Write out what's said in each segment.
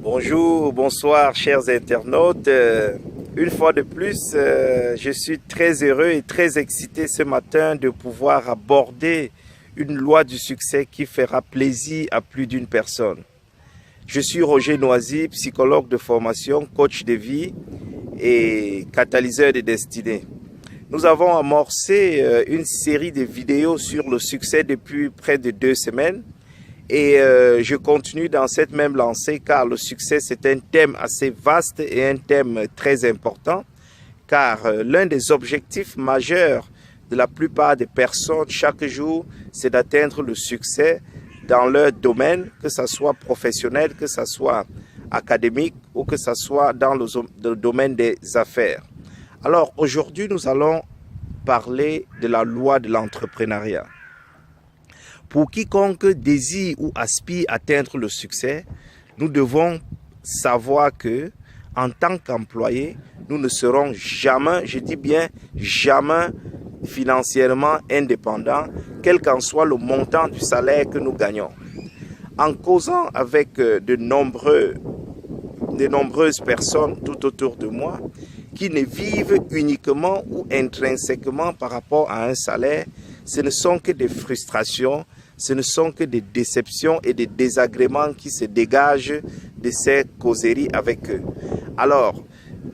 Bonjour, bonsoir chers internautes. Une fois de plus, je suis très heureux et très excité ce matin de pouvoir aborder une loi du succès qui fera plaisir à plus d'une personne. Je suis Roger Noisy, psychologue de formation, coach de vie et catalyseur de destinée. Nous avons amorcé une série de vidéos sur le succès depuis près de 2 semaines. Et je continue dans cette même lancée car le succès c'est un thème assez vaste et un thème très important car l'un des objectifs majeurs de la plupart des personnes chaque jour c'est d'atteindre le succès dans leur domaine, que ce soit professionnel, que ce soit académique ou que ce soit dans le domaine des affaires. Alors aujourd'hui nous allons parler de la loi de l'entrepreneuriat. Pour quiconque désire ou aspire à atteindre le succès, nous devons savoir que, en tant qu'employé, nous ne serons jamais, je dis bien jamais, financièrement indépendants, quel qu'en soit le montant du salaire que nous gagnons. En causant avec de nombreuses personnes tout autour de moi qui ne vivent uniquement ou intrinsèquement par rapport à un salaire, ce ne sont que des frustrations, ce ne sont que des déceptions et des désagréments qui se dégagent de ces causeries avec eux. Alors,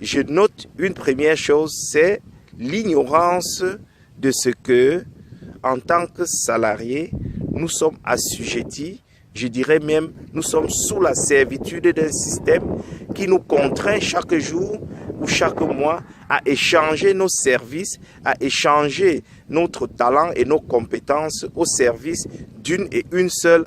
je note une première chose, c'est l'ignorance de ce que, en tant que salariés, nous sommes assujettis, je dirais même, nous sommes sous la servitude d'un système qui nous contraint chaque jour ou chaque mois à échanger nos services, à échanger notre talent et nos compétences au service d'une et une seule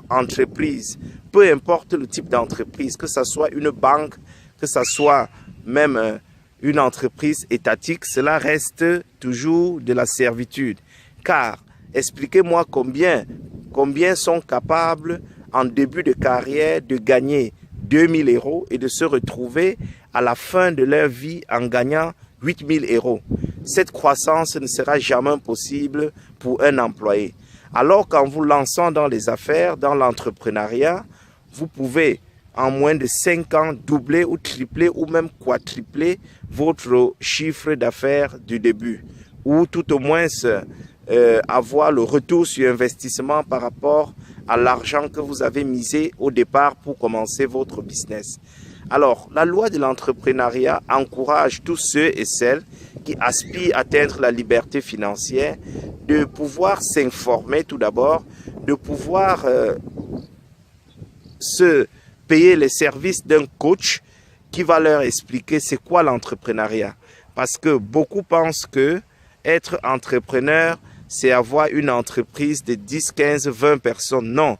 entreprise. Peu importe le type d'entreprise, que ce soit une banque, que ce soit même une entreprise étatique, cela reste toujours de la servitude. Car, expliquez-moi combien sont capables en début de carrière de gagner 2000 € et de se retrouver à la fin de leur vie en gagnant 8000 €. Cette croissance ne sera jamais possible pour un employé. Alors qu'en vous lançant dans les affaires, dans l'entrepreneuriat, vous pouvez en moins de 5 ans doubler ou tripler ou même quadrupler votre chiffre d'affaires du début. Ou tout au moins avoir le retour sur investissement par rapport à l'argent que vous avez misé au départ pour commencer votre business. Alors, la loi de l'entrepreneuriat encourage tous ceux et celles qui aspirent à atteindre la liberté financière de pouvoir s'informer tout d'abord, de pouvoir se payer les services d'un coach qui va leur expliquer c'est quoi l'entrepreneuriat. Parce que beaucoup pensent que être entrepreneur, c'est avoir une entreprise de 10, 15, 20 personnes. Non,